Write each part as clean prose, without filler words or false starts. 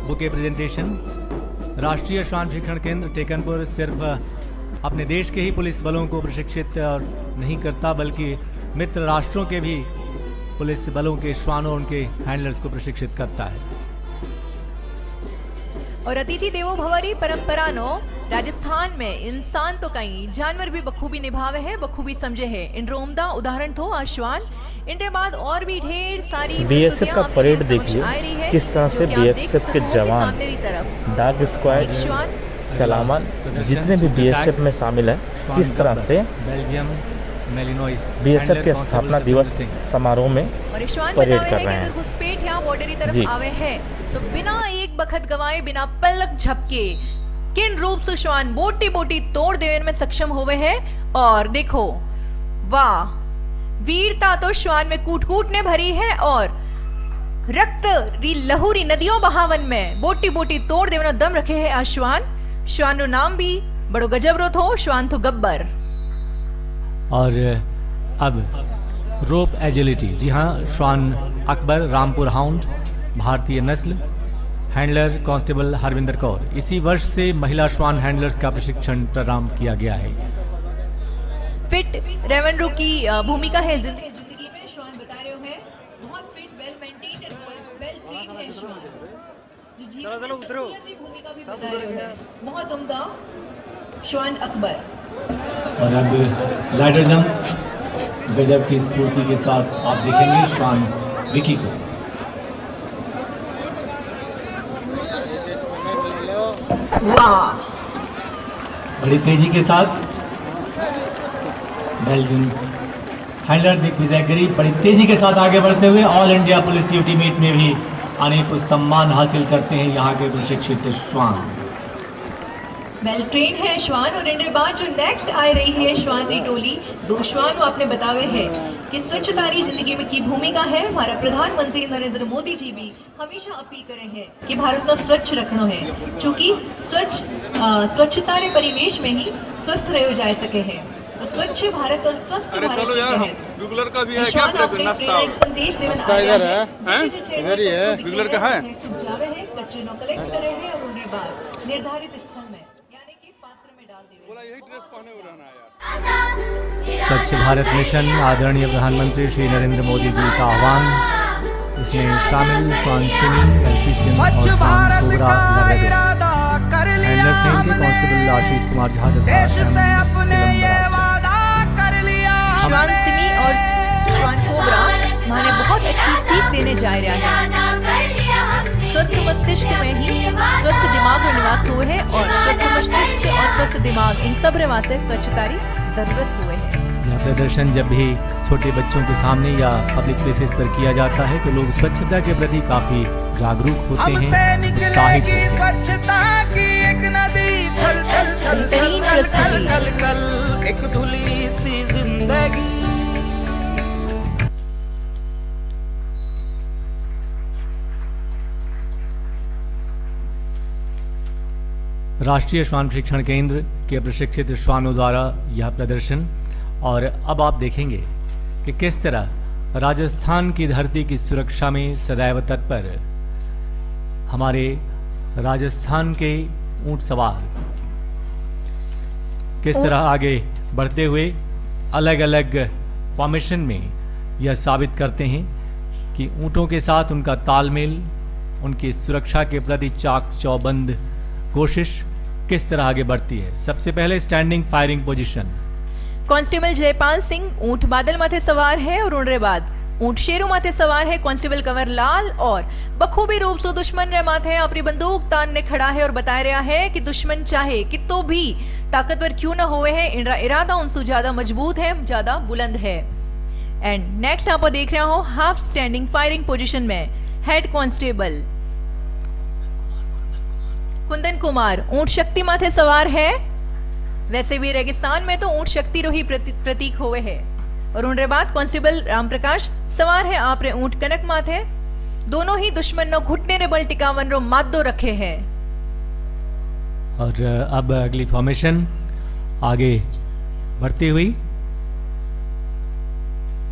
Bouquet presentation. राष्ट्रीय श्वान प्रशिक्षण केंद्र टेकनपुर सिर्फ अपने देश के ही पुलिस बलों को प्रशिक्षित नहीं करता, बल्कि मित्र राष्ट्रों के भी पुलिस बलों के श्वानों, उनके हैंडलर्स को प्रशिक्षित करता है। और अतिथि देवो भवरी परंपरानो राजस्थान में इंसान तो कई जानवर भी बखूबी निभावे है, बखूबी समझे है। इन रोमदा उदाहरण तो आश्वान इनके बाद और भी ढेर सारी बीएसएफ का परेड देखिए किस तरह से बीएसएफ के जवान, डॉग स्क्वाड, कलामान, जितने भी बीएसएफ में शामिल है, किस तरह से बेल्जियम मेलिनोइस बीएसएफ के स्थापना दिवस समारोह में परेड कर रहे हैं। घुसपैठ यहाँ बॉर्डर की तरफ आवे हैं तो बिना एक बखत गवाए, बिना पलक झपके किन रूप से श्वान बोटी बोटी तोड़ देने में सक्षम हुए हैं। और देखो वाह, वीरता तो श्वान में कूट कूट ने भरी है और रक्त री लहूरी नदियों बहावन में बोटी बोटी तोड़ देने दम रखे है आश्वान। श्वान रो नाम भी बड़ो गजब रो थो, श्वान तो गब्बर। और अब रोप एजिलिटी, जी हाँ, श्वान अकबर रामपुर हाउंड, भारतीय नस्ल, हैंडलर कांस्टेबल हरविंदर कौर। इसी वर्ष से महिला श्वान हैंडलर्स का प्रशिक्षण प्रारंभ किया गया है। फिट रेवेन्यू की भूमिका है जिंदगी में, श्वान बता रहे हो है बहुत fit, well maintained and well trained है श्वान। जो जीवन की भूमिका भी बता रहे हो है बहुत उम्दा श्वान अकबर। और अब लैडर जंप गजब की स्फूर्ति के साथ आप देखेंगे श्वान विकी को। वाह, बड़ी तेजी के साथ बेल्जियन हैंडलर दिग्विजय गिरी बड़ी तेजी के साथ आगे बढ़ते हुए all India police duty meet में भी अनेक सम्मान हासिल करते हैं यहाँ के प्रशिक्षित श्वान। वेल ट्रेन है श्वान। और इनके बाद जो नेक्स्ट आ रही है श्वान की टोली, दो श्वान वो आपने बतावे है कि स्वच्छता जिंदगी में की भूमिका है। हमारा प्रधानमंत्री नरेंद्र मोदी जी भी हमेशा अपील करे हैं कि भारत को स्वच्छ रखना है, क्योंकि स्वच्छता के परिवेश में ही स्वस्थ रहो जा सके है। तो स्वच्छ भारत और स्वस्थ भारत चलो यार, गुगलर का भी है क्या नाश्ता? संदेश देना इधर है, इधर ही है, गुगलर का है। जावे है, कचरे नो कलेक्ट करे हैं और उनके बाद निर्धारित स्थल में यानी कि पात्र में डाल देवे। बोला यही ड्रेस पहने हुए रहना यार। स्वच्छ भारत मिशन आदरणीय प्रधानमंत्री श्री नरेंद्र मोदी जी का आह्वान, इसमें शामिल श्वान सिंह, एलसी और श्वान कोबरा हैंडलर सिंह के कांस्टेबल आशीष कुमार झा तथा श्वान सिमी और श्वान कोबरा माने बहुत अच्छी सीख देने जा रहा है। स्वस्थ मस्तिष्क में ही स्वस्थ दिमाग में निवास हुए हैं और स्वस्थ मस्तिष्क और स्वस्थ दिमाग इन सब वास्ते स्वच्छता की जरूरत हुए है। यह प्रदर्शन जब भी छोटे बच्चों के सामने या पब्लिक प्लेसेस पर किया जाता है तो लोग स्वच्छता के प्रति काफी जागरूक होते हैं, उत्साहित होते हैं। एक धुली सी जिंदगी। राष्ट्रीय श्वान प्रशिक्षण केंद्र के प्रशिक्षित श्वानों द्वारा यह प्रदर्शन। और अब आप देखेंगे कि किस तरह राजस्थान की धरती की सुरक्षा में सदैव तत्पर हमारे राजस्थान के ऊंट सवार किस तरह आगे बढ़ते हुए अलग अलग फॉर्मेशन में यह साबित करते हैं कि ऊंटों के साथ उनका तालमेल, उनकी सुरक्षा के प्रति चाक चौबंद कोशिश किस तरह आगे बढ़ती है। सबसे पहले standing firing position. Constable Jaipal Singh ऊंट बादल माथे सवार है और उनके बाद ऊंट शेरू माथे सवार है कांस्टेबल कंवर लाल और बखूबी रूप से दुश्मन रे माथे अपनी बंदूक तानने खड़ा है और बता रहा है कि दुश्मन चाहे कि तो भी ताकतवर क्यों न होवे है, इनका इरादा उनसे ज्यादा मजबूत है, ज्यादा बुलंद है। एंड नेक्स्ट आप देख रहे हो हाफ स्टैंडिंग फायरिंग पोजीशन में हेड कांस्टेबल कुंदन कुमार ऊंट शक्ति माथे सवार है। वैसे भी रेगिस्तान में तो ऊंट शक्ति रो ही प्रतीक हुए है। और उनके बाद कांस्टेबल राम प्रकाश सवार है आप रे ऊंट कनक माथे। दोनों ही दुश्मन नो घुटने रे बल टिकावन रो मादो रखे हैं। और अब अगली फॉर्मेशन आगे बढ़ती हुई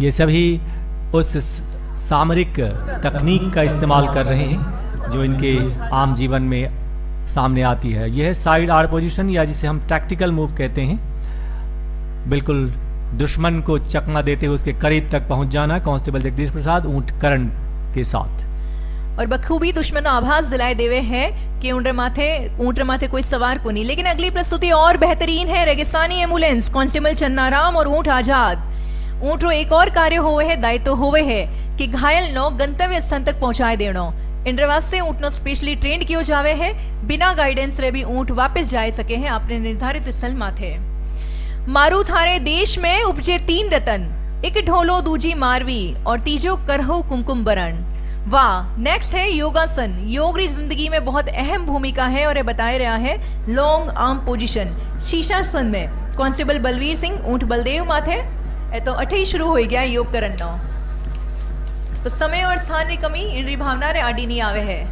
ये सभी उस सामरिक तकनीक का इस्तेमाल कर रहे हैं जो इनके आम जीवन में सामने आती है। यह है साइड आर्म पोजीशन, या जिसे हम टैक्टिकल मूव कहते हैं। बिल्कुल दुश्मन को चकमा देते हुए उसके करीब तक पहुंच जाना। कांस्टेबल जगदीश प्रसाद ऊंट करण के साथ और बखूबी दुश्मन आभास दिलाए देवे है कि ऊंट माथे कोई सवार को नहीं। लेकिन अगली प्रस्तुति और बेहतरीन है। रेगिस्तानी एम्बुलेंस कांस्टेबल चन्नाराम और ऊंट आजाद। ऊंट रो एक और कार्य होवे है, दायित्व होवे है कि घायल नो गंतव्य स्थान तक पहुंचाए देनो। इंडर वास्ते ऊंट नो स्पेशली ट्रेंड कियो जावे है। बिना गाइडेंस रे भी ऊंट वापस जाए सके हैं अपने निर्धारित स्थल माथे। मारू थारे देश में उपजे 3 रतन, एक ढोलो दूजी मारवी और तीजो करहो कुमकुम बरण। वाह। नेक्स्ट है योगासन। योग री जिंदगी में बहुत अहम भूमिका है और ये बताया रहा है लॉन्ग आर्म पोजीशन शीशासन में। कांस्टेबल बलवीर सिंह ऊंट बलदेव माथे। तो 8 शुरू हो गया योग करन नो। तो समय और स्थान री कमी इन भावना रे आडी नहीं आवे है।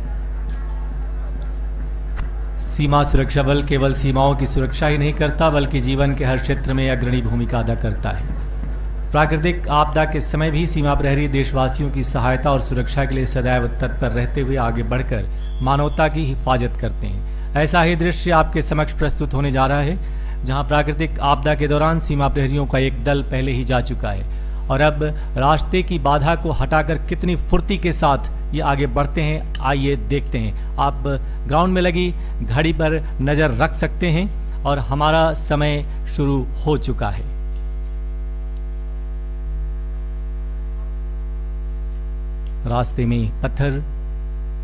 सीमा सुरक्षा बल केवल सीमाओं की सुरक्षा ही नहीं करता, बल्कि जीवन के हर क्षेत्र में अग्रणी भूमिका अदा करता है। प्राकृतिक आपदा के समय भी सीमा प्रहरी देशवासियों की सहायता और सुरक्षा के लिए सदैव तत्पर रहते हुए आगे बढ़कर मानवता की हिफाजत करते हैं। ऐसा ही दृश्य आपके समक्ष प्रस्तुत होने जा रहा है, जहां प्राकृतिक आपदा के दौरान सीमा प्रहरियों का एक दल पहले ही जा चुका है और अब रास्ते की बाधा को हटाकर कितनी फुर्ती के साथ ये आगे बढ़ते हैं, आइए देखते हैं। आप ग्राउंड में लगी घड़ी पर नजर रख सकते हैं और हमारा समय शुरू हो चुका है। रास्ते में पत्थर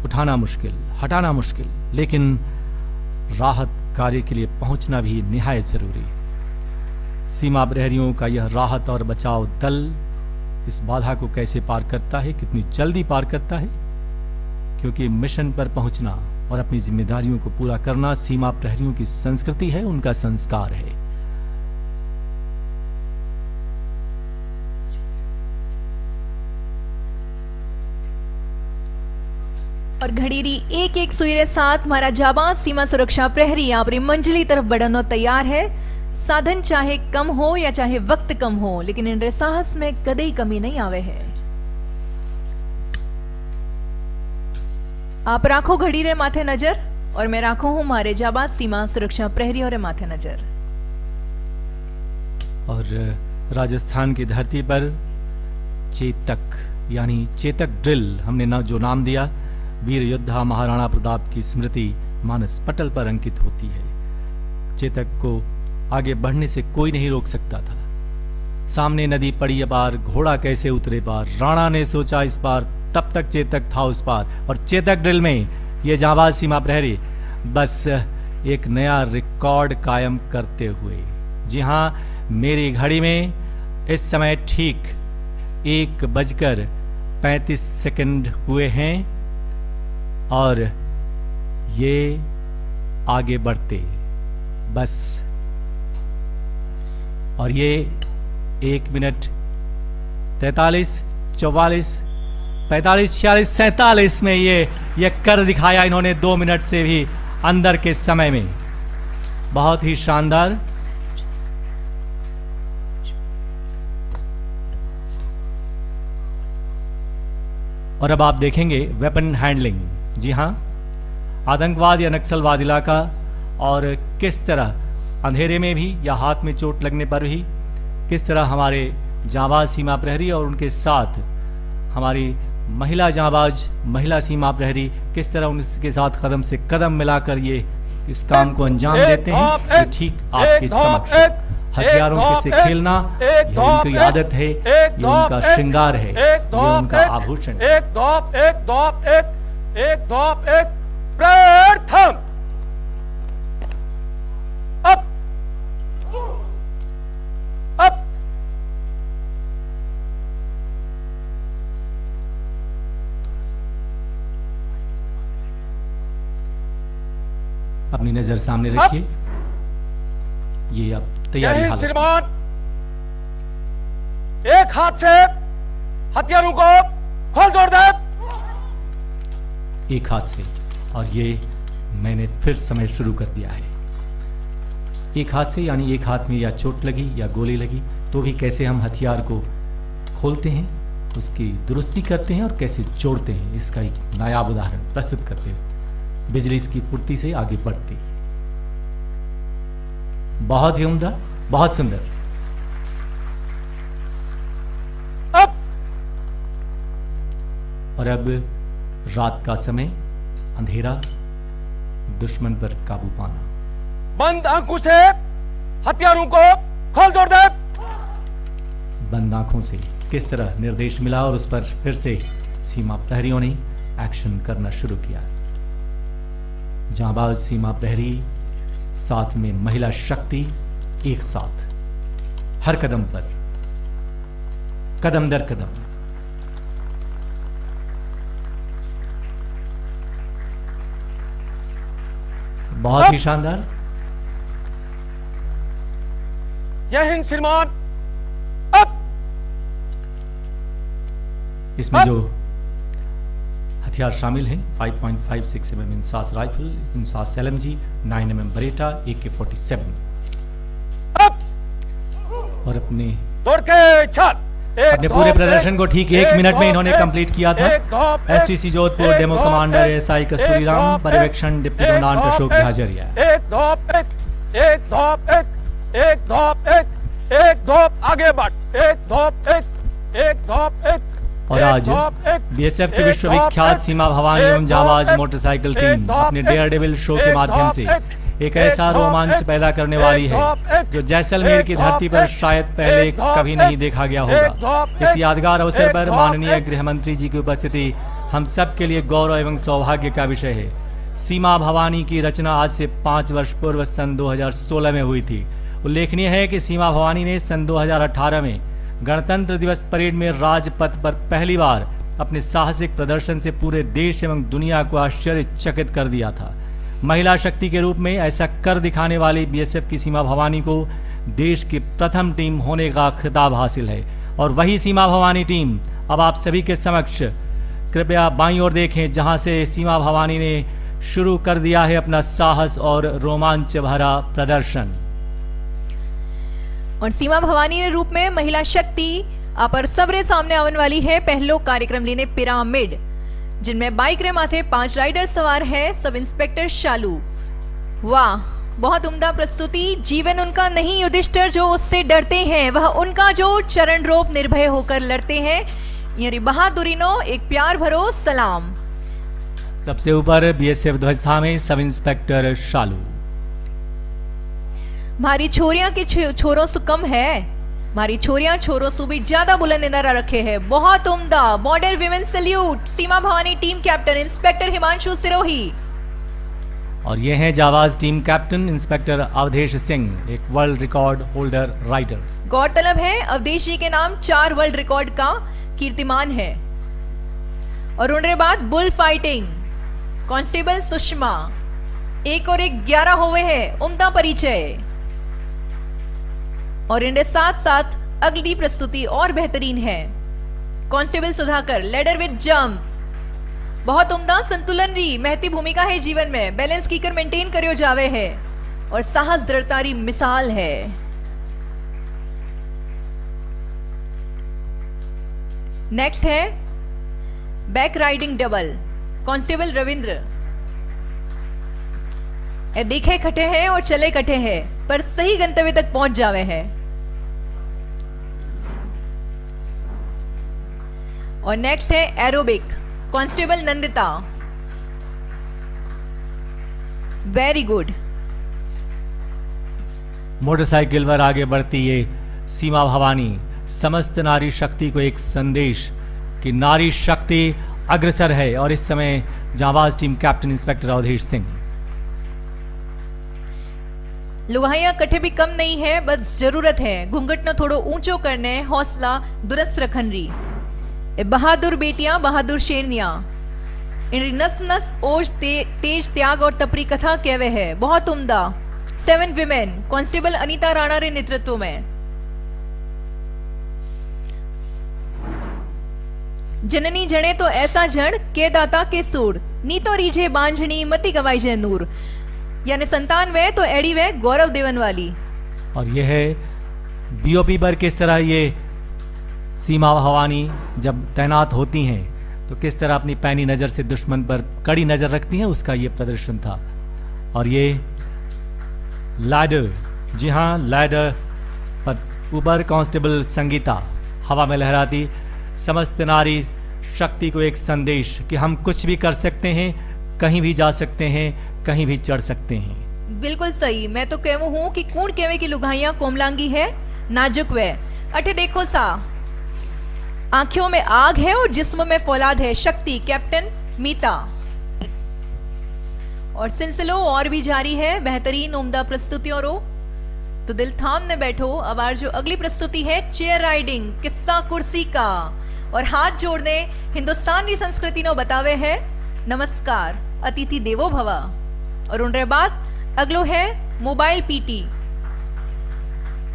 उठाना मुश्किल, हटाना मुश्किल, लेकिन राहत कार्य के लिए पहुंचना भी निहायत जरूरी। सीमा प्रहरियों का यह राहत और बचाव दल इस बाधा को कैसे पार करता है, कितनी जल्दी पार करता है, क्योंकि मिशन पर पहुंचना और अपनी जिम्मेदारियों को पूरा करना सीमा प्रहरियों की संस्कृति है, उनका संस्कार है। और घड़ीरी एक एक सुई रे साथ हमारा जाबाज सीमा सुरक्षा प्रहरी अपनी मंजिली तरफ बढ़ना तैयार है। साधन चाहे कम हो या चाहे वक्त कम हो, लेकिन इन साहस में कदे कमी नहीं आवे है। आप राखो घड़ी रे माथे नजर और मैं राखो हूं हमारे जाबाज सीमा सुरक्षा प्रहरी और माथे नजर। और राजस्थान की धरती पर चेतक यानी चेतक ड्रिल हमने जो नाम दिया, वीर योद्धा महाराणा प्रताप की स्मृति मानस पटल पर अंकित होती है। चेतक को आगे बढ़ने से कोई नहीं रोक सकता था। सामने नदी पड़ी अपार, घोड़ा कैसे उतरे पार, राणा ने सोचा इस पार, तब तक चेतक था उस पार। और चेतक ड्रिल में ये जाबाज सीमा प्रहरी बस एक नया रिकॉर्ड कायम करते हुए। जी हां, मेरी घड़ी में इस समय ठीक 1:35 हुए हैं और ये आगे बढ़ते बस, और ये 1 मिनट 43, 44, 45, 46, 47 में ये कर दिखाया इन्होंने 2 मिनट से भी अंदर के समय में। बहुत ही शानदार। और अब आप देखेंगे वेपन हैंडलिंग। जी हां, आतंकवाद या नक्सलवाद इलाका और किस तरह अंधेरे में भी या हाथ में चोट लगने पर भी किस तरह हमारे जांबाज सीमा प्रहरी और उनके साथ हमारी महिला जांबाज महिला सीमा प्रहरी किस तरह उनके साथ कदम से कदम मिलाकर ये इस काम को अंजाम देते हैं, ये ठीक आपके समक्ष। हथियारों के से खेलना ये उनकी आदत है, ये उनका श्रृंगार है, ये उनका आभूषण है। एक प्रथम अब अपनी नजर सामने रखिए। ये अब तैयारी हालत। श्रीमान, एक हाथ से हथियारों को खोल तोड़ दे। एक हाथ से, और ये मैंने फिर समय शुरू कर दिया है। एक हाथ से यानी एक हाथ में या चोट लगी या गोली लगी तो भी कैसे हम हथियार को खोलते हैं उसकी दुरुस्ती करते हैं और कैसे जोड़ते हैं, इसका एक नायाब उदाहरण प्रस्तुत करते हैं। बिजली इसकी फुर्ती से आगे बढ़ती, बहुत ही उम्दा, बहुत सुंदर। और अब रात का समय, अंधेरा, दुश्मन पर काबू पाना। बंद आंखों से हथियारों को खोल तोड़ दे। बंद आंखों से किस तरह निर्देश मिला और उस पर फिर से सीमा प्रहरियों ने एक्शन करना शुरू किया। जांबाज सीमा प्रहरी, साथ में महिला शक्ति, एक साथ हर कदम पर, कदम दर कदम। बहुत ही शानदार। जय हिंद श्रीमान। इसमें जो हथियार शामिल हैं 5.56 mm INSAS rifle, INSAS LMG, 9 mm Bareta, AK-47 और अपने पूरे प्रदर्शन को ठीक 1 मिनट में इन्होंने कंप्लीट किया था। STC Jodhpur demo commander SI कस्तूरीराम, पर्यवेक्षण डिप्टी कमांडेंट अशोक झाझरिया। एक धोप आगे बढ़, एक धोप और आज BSF की विश्वविख्यात सीमा भवानी एवं जांबाज मोटरसाइकिल टीम अपने डेयर डेविल शो के माध्यम से एक ऐसा रोमांच पैदा करने वाली है जो जैसलमेर की धरती पर शायद पहले कभी नहीं देखा गया होगा। इस यादगार अवसर पर माननीय गृह मंत्री जी की उपस्थिति हम सब के लिए गौरव एवं सौभाग्य का विषय है। सीमा भवानी की रचना आज से 5 वर्ष पूर्व सन 2016 में हुई थी। उल्लेखनीय है कि सीमा भवानी ने सन 2018 में गणतंत्र दिवस परेड में राजपथ पर पहली बार अपने साहसिक प्रदर्शन से पूरे देश एवं दुनिया को आश्चर्यचकित कर दिया था। महिला शक्ति के रूप में ऐसा कर दिखाने वाली BSF की सीमा भवानी को देश की प्रथम टीम होने का खिताब हासिल है। और वही सीमा भवानी टीम अब आप सभी के समक्ष, कृपया बाईं ओर देखें, जहां से सीमा भवानी ने शुरू कर दिया है अपना साहस और रोमांच भरा प्रदर्शन। और सीमा भवानी के रूप में महिला शक्ति अपर सबरे सामने आने वाली है पहलो कार्यक्रम लेने पिरामिड, जिनमें बाइक रे माथे 5 राइडर सवार है। सब इंस्पेक्टर शालू, वाह बहुत उम्दा प्रस्तुति। जीवन उनका नहीं युधिष्ठिर जो उससे डरते हैं, वह उनका जो चरण रोप निर्भय होकर लड़ते हैं। यानी बहादुरी नो एक प्यार भरो सलाम। सबसे ऊपर BSF ध्वज थामे सब इंस्पेक्टर शालू। मारी छोरियां के छोरों से कम है, मारी छोरियां छोरों से भी ज्यादा बुलंद निनारा रखे हैं। बहुत उम्दा। Border women salute, Seema Bhavani team captain inspector Himanshu Sirohi. और ये हैं जांबाज team captain inspector Awadhesh Singh, एक वर्ल्ड रिकॉर्ड होल्डर राइडर। गौरतलब है अवधेश जी के नाम 4 वर्ल्ड रिकॉर्ड का कीर्तिमान है। और उनके बाद बुल फाइटिंग कांस्टेबल सुषमा, 1 और 1 11 हुए हैं। उम्दा परिचय। और इनके साथ साथ अगली प्रस्तुति और बेहतरीन है। Constable Sudhakar, ladder with jump, बहुत उम्दा संतुलन री महती भूमिका है जीवन में, बैलेंस कीकर मेंटेन करियो जावे है और साहस दृढ़तारी मिसाल है। नेक्स्ट है back riding double, constable Ravindra. देखे खटे हैं और चले कटे हैं, पर सही गंतव्य तक पहुंच जावे हैं। और नेक्स्ट है aerobic, constable Nandita. Very good. Motorcycle पर आगे बढ़ती ये सीमा भवानी समस्त नारी शक्ति को एक संदेश कि नारी शक्ति अग्रसर है। और इस समय जांबाज team captain inspector Awadhesh Singh. लुगाइयां कठे भी कम नहीं है, बस जरूरत है घूंघट न थोड़ो ऊंचो करने, हौसला दुरुस्त रखन री। बहादुर बेटियां, बहादुर शेरनियां, इन नस नस ओज तेज त्याग और तपरी कथा कहवे है। बहुत उम्दा। 7 विमेन, कांस्टेबल अनीता राणा रे नेतृत्व में। जननी जने तो ऐसा जन के दाता के सूर, नी तो रीझे बांझनी मती गवाई जय नूर। यानी संतान वे तो एड़ी वे गौरव देवन वाली। और यह है BOP पर किस तरह ये सीमा भवानी जब तैनात होती हैं तो किस तरह अपनी पैनी नज़र से दुश्मन पर कड़ी नज़र रखती हैं, उसका ये प्रदर्शन था। और ये लैडर, जी हाँ, लैडर पर ऊपर कांस्टेबल संगीता हवा में लहराती समस्त नारी शक्ति को एक संदेश कि हम कुछ भी कर सकते हैं, कहीं भी जा सकते हैं, कहीं भी चढ़ सकते हैं। बिल्कुल सही। मैं तो कहूँ हूँ कि कूण केवे की लुगाइयां कोमलांगी है, नाजुक वे अठे देखो सा, आंखों में आग है और जिस्म में फौलाद है। शक्ति कैप्टन मीता। और सिलसिलो और भी जारी है बेहतरीन उम्दा प्रस्तुतियों रो, तो दिल थाम ने बैठो। अब आज जो अगली प्रस्तुति है चेयर राइडिंग, किस्सा कुर्सी का, और हाथ जोड़ने हिंदुस्तान की संस्कृति नो बतावे है नमस्कार, अतिथि देवो भवा। और उनके बाद अगलो है मोबाइल पीटी।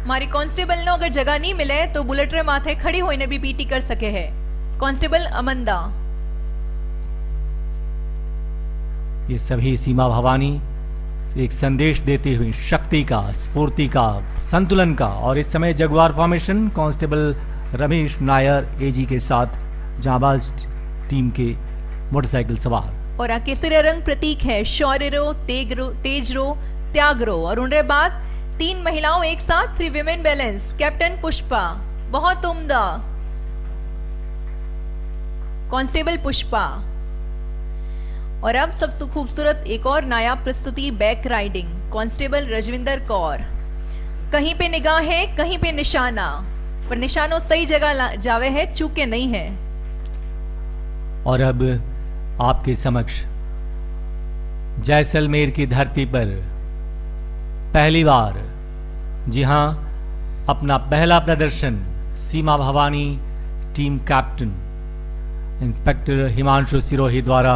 हमारी कांस्टेबल नो अगर जगह नहीं मिले तो बुलेट रे माथे खड़ी होने भी पीटी कर सके है कांस्टेबल अमंदा। ये सभी सीमा भवानी एक संदेश देती हुई शक्ति का, स्फूर्ति का, संतुलन का। और इस समय jaguar formation constable Ramesh Nair एजी के साथ जांबाज टीम के मोटरसाइकिल सवार। और केसरिया रंग प्रतीक है शौर्य रो, तेज रो, त्याग रो। और उनके बाद 3 महिलाओं एक साथ, 3 विमेन बैलेंस, कैप्टन पुष्पा, बहुत उम्दा, कांस्टेबल पुष्पा। और अब सबसे खूबसूरत एक और नायाब प्रस्तुति back riding, constable Rajwinder Kaur. कहीं पे निगाह है, कहीं पे निशाना, पर निशानों सही जगह जावे है, चूके नहीं है। और अब आपके समक्ष जैसलमेर की धरती पर पहली बार, जी हां, अपना पहला प्रदर्शन Seema Bhavani team captain inspector Himanshu Sirohi द्वारा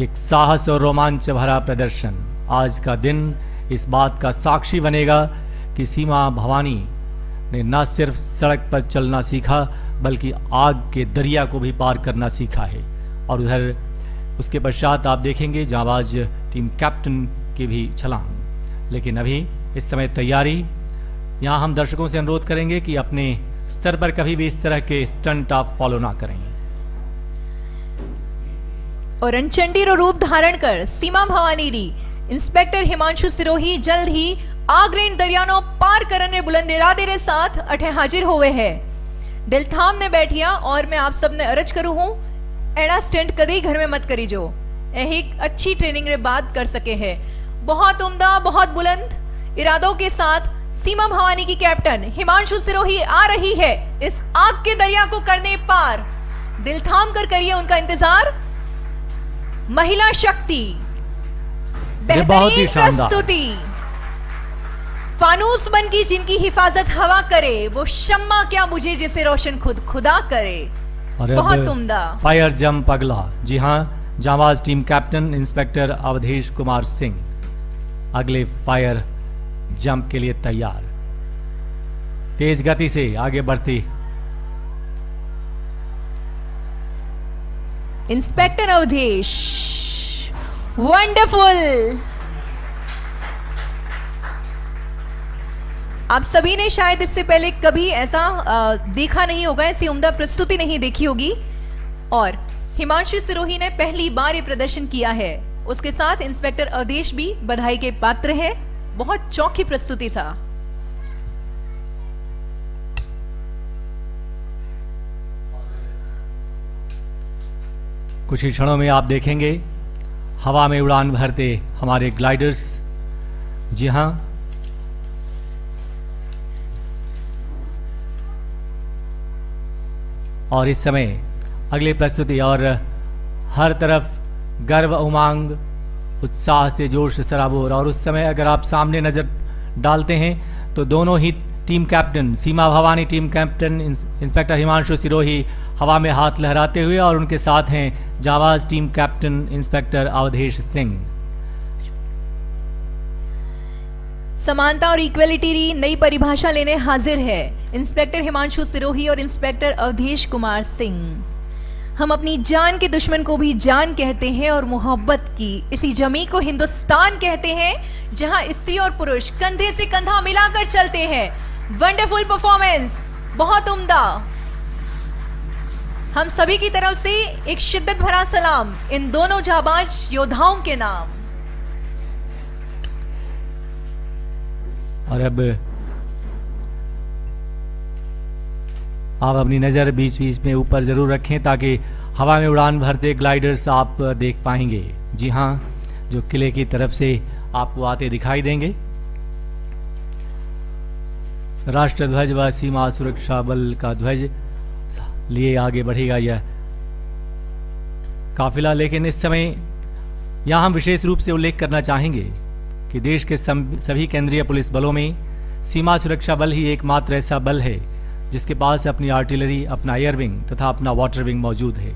एक साहस और रोमांच भरा प्रदर्शन। आज का दिन इस बात का साक्षी बनेगा कि सीमा भवानी ने न सिर्फ सड़क पर चलना सीखा बल्कि आग के दरिया को भी पार करना सीखा है। और उधर उसके पश्चात आप देखेंगे जांबाज टीम कैप्टन की भी छलांग। लेकिन अभी इस समय तैयारी, यहाँ हम दर्शकों से अनुरोध करेंगे कि अपने स्तर पर कभी भी इस तरह के स्टंट आप फॉलो ना करें। और रणचंडी रो रूप धारण कर सीमा भवानी री इंस्पेक्टर हिमांशु सिरोही जल्द ही आग्रेन दरियानो पार करने बुलंद इरादे रे साथ अठे हाजिर होवे है। दिल थाम ने बैठिया और मैं आप सबने अर्ज करूं हूं, एड़ा स्टंट कभी घर में मत करी जो, एक अच्छी ट्रेनिंग रे बाद कर सके है। बहुत उम्दा, बहुत बुलंद इरादों के साथ सीमा भवानी की कैप्टन हिमांशु सिरोही आ रही है इस आग के दरिया को करने पार। दिल थाम कर करिए उनका इंतजार। महिला शक्ति, बेहतरीन प्रस्तुति, फानूस बन की जिनकी हिफाजत हवा करे, वो शम्मा क्या बुझे जिसे रोशन खुद खुदा करे। और बहुत उम्दा फायर जंप अगला, जी हां, जांबाज team captain inspector Avdhesh Kumar Singh अगले फायर जंप के लिए तैयार, तेज गति से आगे बढ़ती इंस्पेक्टर अवधेश। वंडरफुल। आप सभी ने शायद इससे पहले कभी ऐसा देखा नहीं होगा, ऐसी उम्दा प्रस्तुति नहीं देखी होगी। और हिमांशु सिरोही ने पहली बार ये प्रदर्शन किया है, उसके साथ इंस्पेक्टर अवधेश भी बधाई के पात्र है। बहुत चौखी प्रस्तुति था। कुछ ही क्षणों में आप देखेंगे हवा में उड़ान भरते हमारे ग्लाइडर्स। जी हां, और इस समय अगली प्रस्तुति, और हर तरफ गर्व, उमंग, उत्साह से जोश सराबोर। और उस समय अगर आप सामने नजर डालते हैं तो दोनों ही team captain, Seema Bhavani team captain inspector Himanshu Sirohi हवा में हाथ लहराते हुए, और उनके साथ हैं जांबाज team captain inspector Awadhesh Singh. समानता और इक्वलिटी की नई परिभाषा लेने हाजिर है इंस्पेक्टर हिमांशु सिरोही और इंस्पेक्टर अवधेश कुमार सिंह। हम अपनी जान के दुश्मन को भी जान कहते हैं और मोहब्बत की इसी जमी को हिंदुस्तान कहते हैं, जहां स्त्री और पुरुष कंधे से कंधा मिलाकर चलते हैं। वंडरफुल परफॉर्मेंस, बहुत उम्दा। हम सभी की तरफ से एक शिद्दत भरा सलाम इन दोनों जाबाज योद्धाओं के नाम। और अब आप अपनी नज़र बीच बीच में ऊपर ज़रूर रखें ताकि हवा में उड़ान भरते ग्लाइडर्स आप देख पाएंगे। जी हाँ, जो किले की तरफ से आपको आते दिखाई देंगे। राष्ट्रध्वज व सीमा सुरक्षा बल का ध्वज लिए आगे बढ़ेगा यह काफिला। लेकिन इस समय यहाँ हम विशेष रूप से उल्लेख करना चाहेंगे कि देश के सभी केंद्रीय पुलिस बलों में सीमा सुरक्षा बल ही एकमात्र ऐसा बल है जिसके पास अपनी आर्टिलरी, अपना एयर विंग तथा अपना वाटर विंग मौजूद है,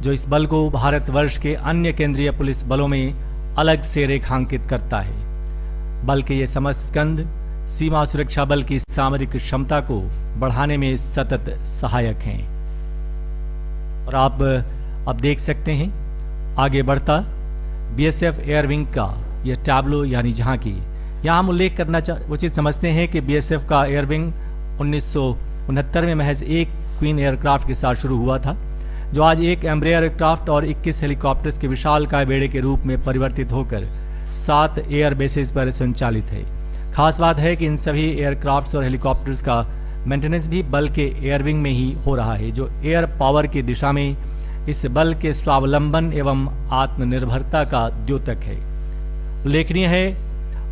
जो इस बल को भारतवर्ष के अन्य केंद्रीय पुलिस बलों में अलग से रेखांकित करता है। बल के ये समस्कंद सीमा सुरक्षा बल की सामरिक क्षमता को बढ़ाने में सतत सहायक हैं। और आप अब देख सकते हैं आगे बढ़ता बीएसएफ एयर विंग का यह टैब्लो यानी झांकी। यहाँ हम उल्लेख करना उचित समझते हैं कि बीएसएफ का एयर विंग 1969 में महज एक क्वीन एयरक्राफ्ट के साथ शुरू हुआ था, जो आज एक एम्ब्रेयर एयरक्राफ्ट और 21 हेलीकॉप्टर्स के विशालकाय बेड़े के रूप में परिवर्तित होकर 7 एयर बेसेस पर संचालित है। खास बात है कि इन सभी एयरक्राफ्ट्स और हेलीकॉप्टर्स का मेंटेनेंस भी बल के एयर विंग में ही हो रहा है, जो एयर पावर की दिशा में इस बल के स्वावलंबन एवं आत्मनिर्भरता का द्योतक है। उल्लेखनीय है,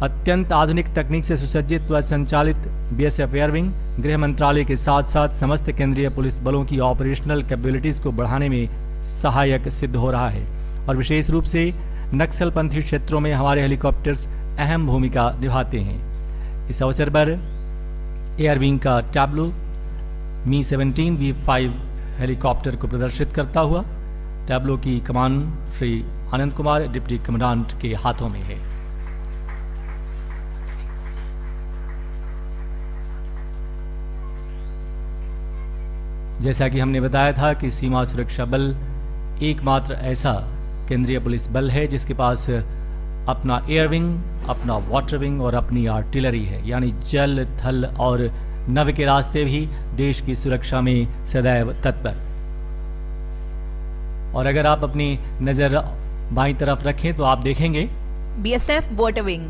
अत्यंत आधुनिक तकनीक से सुसज्जित व संचालित बीएसएफ एयर विंग गृह मंत्रालय के साथ साथ समस्त केंद्रीय पुलिस बलों की ऑपरेशनल कैपेबिलिटीज को बढ़ाने में सहायक सिद्ध हो रहा है। और विशेष रूप से नक्सलपंथी क्षेत्रों में हमारे हेलीकॉप्टर्स अहम भूमिका निभाते हैं। इस अवसर पर एयर विंग का टैब्लो मी-17 V5 हेलीकॉप्टर को प्रदर्शित करता हुआ टैब्लो की कमान श्री आनंद कुमार डिप्टी कमांडेंट के हाथों में है। जैसा कि हमने बताया था कि सीमा सुरक्षा बल एकमात्र ऐसा केंद्रीय पुलिस बल है जिसके पास अपना एयर विंग, अपना वाटर विंग और अपनी आर्टिलरी है, यानी जल, थल और नभ के रास्ते भी देश की सुरक्षा में सदैव तत्पर। और अगर आप अपनी नजर बाईं तरफ रखें तो आप देखेंगे बीएसएफ वाटर विंग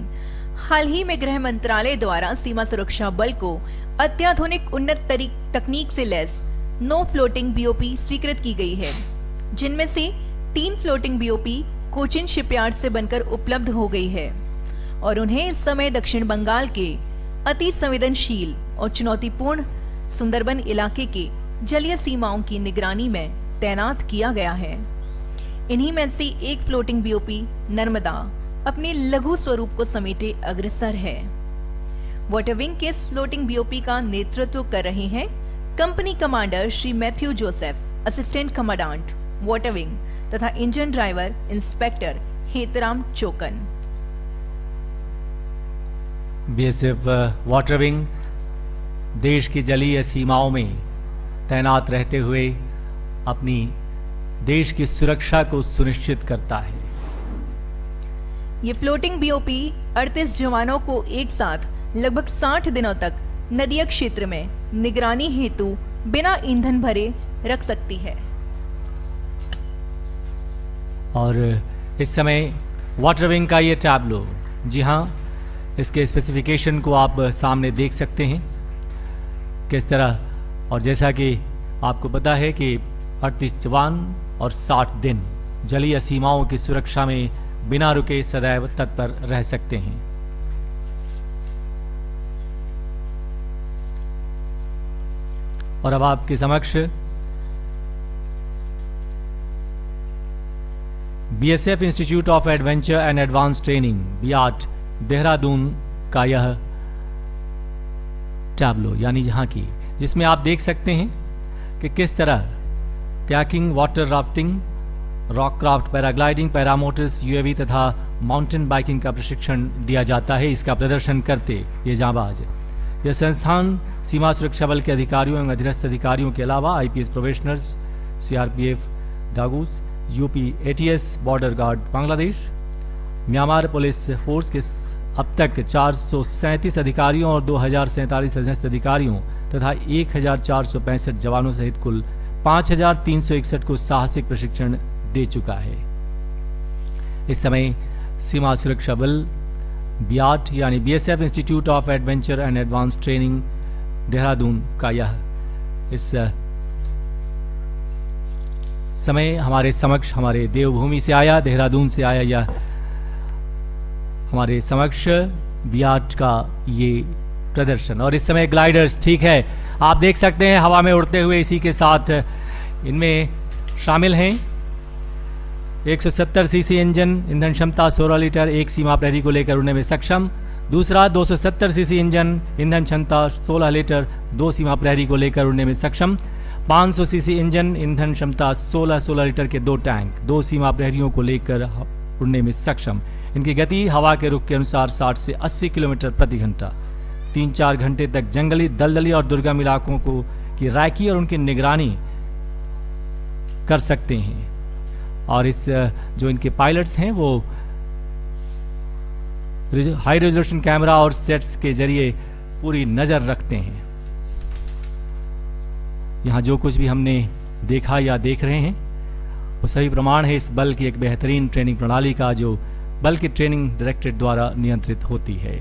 हाल ही में गृह मंत्रालय द्वारा सीमा सुरक्षा बल को अत्याधुनिक उन्नत तकनीक से लैस 9 फ्लोटिंग बीओपी स्वीकृत की गई है, जिनमें से 3 फ्लोटिंग बीओपी कोचिन शिपयार्ड से बनकर उपलब्ध हो गई है और उन्हें इस समय दक्षिण बंगाल के अति संवेदनशील और चुनौतीपूर्ण सुंदरबन इलाके के जलीय सीमाओं की निगरानी में तैनात किया गया है। इन्हीं में से एक फ्लोटिंग बीओपी नर्मदा अपने लघु स्वरूप को समेटे अग्रसर है। वाटर विंग के इस फ्लोटिंग बीओपी का नेतृत्व कर रहे हैं company commander Shri Matthew Joseph, assistant commandant water wing तथा engine driver inspector Hetram Chokan. BSF water wing देश की जलीय सीमाओं में तैनात रहते हुए अपनी देश की सुरक्षा को सुनिश्चित करता है। ये फ्लोटिंग बीओपी 38 जवानों को एक साथ लगभग 60 दिनों तक नदीय क्षेत्र में निगरानी हेतु बिना ईंधन भरे रख सकती है। और इस समय वाटर विंग का ये टैब्लो, जी हाँ, इसके स्पेसिफिकेशन को आप सामने देख सकते हैं किस तरह। और जैसा कि आपको पता है कि 38 जवान और 60 दिन जलीय सीमाओं की सुरक्षा में बिना रुके सदैव तत्पर रह सकते हैं। और अब आपके समक्ष BSF institute of adventure and advance training BIAT Dehradun का यह टैब्लो यानी झांकी, जिसमें आप देख सकते हैं कि किस तरह कैकिंग, water rafting, rock craft, paragliding, paramotors, UAV तथा माउंटेन बाइकिंग का प्रशिक्षण दिया जाता है। इसका प्रदर्शन करते ये जांबाज। यह संस्थान सीमा सुरक्षा बल के अधिकारियों एवं अधीनस्थ अधिकारियों के अलावा आईपीएस प्रोबेशनर्स, सीआरपीएफ डागूस, UP ATS, border guard Bangladesh, Myanmar police force के अब तक 437 अधिकारियों और 2047 अधीनस्थ अधिकारियों तथा 1465 जवानों सहित कुल 5361 को साहसिक प्रशिक्षण दे चुका है। इस समय सीमा सुरक्षा बल बियाट यानी BSF institute of adventure and advance training Dehradun का यह इस समय हमारे समक्ष, हमारे देवभूमि से आया, देहरादून से आया यह हमारे समक्ष बियाट का ये प्रदर्शन। और इस समय ग्लाइडर्स, ठीक है, आप देख सकते हैं हवा में उड़ते हुए, इसी के साथ इनमें शामिल हैं 170 सीसी इंजन, ईंधन क्षमता 16 लीटर, एक सीमा प्रहरी को लेकर उड़ने में सक्षम। दूसरा 270 सीसी इंजन, ईंधन क्षमता 16 लीटर, 2 सीमा प्रहरी को लेकर उड़ने में सक्षम। 500 सीसी इंजन, ईंधन क्षमता 16 लीटर के 2 टैंक, 2 सीमा प्रहरियों को लेकर उड़ने में सक्षम। इनकी गति हवा के रुख के अनुसार 60 से 80 किलोमीटर प्रति घंटा। 3-4 घंटे तक जंगली, दलदली और दुर्गम इलाकों को की रैकी और उनकी निगरानी कर सकते हैं। और इस जो इनके पायलट्स हैं वो हाई रेजोल्यूशन कैमरा और सेट्स के जरिए पूरी नजर रखते हैं। यहाँ जो कुछ भी हमने देखा या देख रहे हैं वो सभी प्रमाण है इस बल की एक बेहतरीन ट्रेनिंग प्रणाली का, जो बल की ट्रेनिंग डायरेक्टरेट द्वारा नियंत्रित होती है।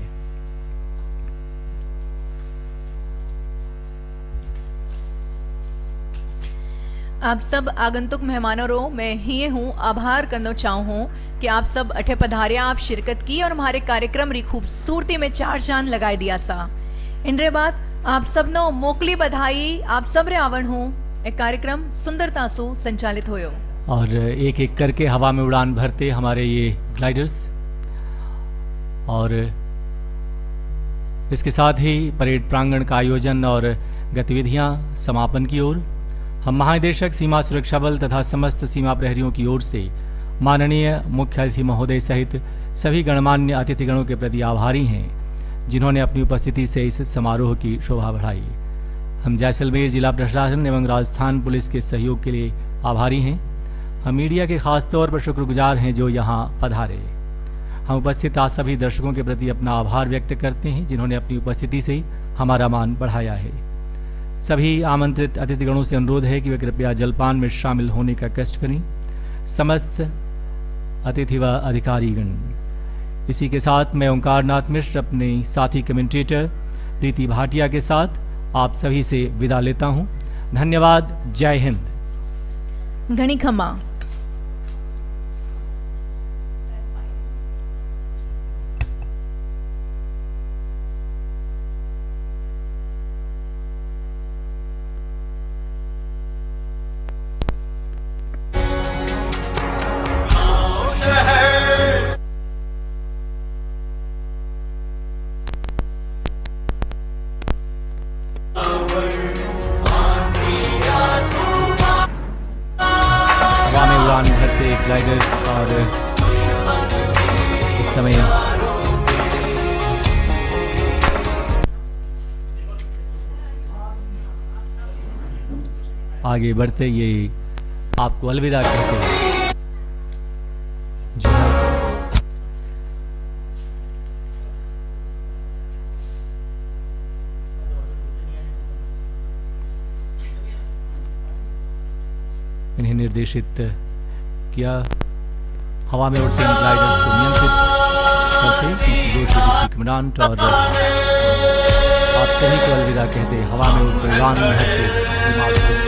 आप सब आगंतुक मेहमानों मैं ही हूँ आभार करना चाहूँ हूँ कि आप सब अठे पधारिया, आप शिरकत की और हमारे कार्यक्रम री खूबसूरती में 4 चांद लगाए दिया सा। इनरे बाद आप सब नो मोकली बधाई, आप सब रे आवण हूँ एक कार्यक्रम सुंदरता सु संचालित होयो। और एक एक करके हवा में उड़ान भरते हमारे ये ग्लाइडर्स, और इसके साथ ही परेड प्रांगण का आयोजन और गतिविधियां समापन की ओर। हम महानिदेशक सीमा सुरक्षा बल तथा समस्त सीमा प्रहरियों की ओर से माननीय मुख्य अतिथि महोदय सहित सभी गणमान्य अतिथिगणों के प्रति आभारी हैं, जिन्होंने अपनी उपस्थिति से इस समारोह की शोभा बढ़ाई। हम जैसलमेर जिला प्रशासन एवं राजस्थान पुलिस के सहयोग के लिए आभारी हैं। हम मीडिया के खास तौर पर शुक्रगुजार हैं जो यहाँ पधारे। हम उपस्थित आज सभी दर्शकों के प्रति अपना आभार व्यक्त करते हैं, जिन्होंने अपनी उपस्थिति से हमारा मान बढ़ाया है। सभी आमंत्रित अतिथिगणों से अनुरोध है कि वे कृपया जलपान में शामिल होने का कष्ट करें। समस्त अतिथि व अधिकारीगण। इसी के साथ मैं ओंकारनाथ मिश्र अपने साथी कमेंटेटर प्रीति भाटिया के साथ आप सभी से विदा लेता हूं। धन्यवाद। जय हिंद। घणी खमा। ग्लाइडर्स और इस समय आगे बढ़ते ये आपको अलविदा कहते हैं। जी हाँ, इन्हें निर्देशित किया हवा में उड़ते ग्लाइडर्स को नियंत्रित करते कमांडेंट, और आप सभी को अलविदा कहते हवा में उड़ते उड़ान भरते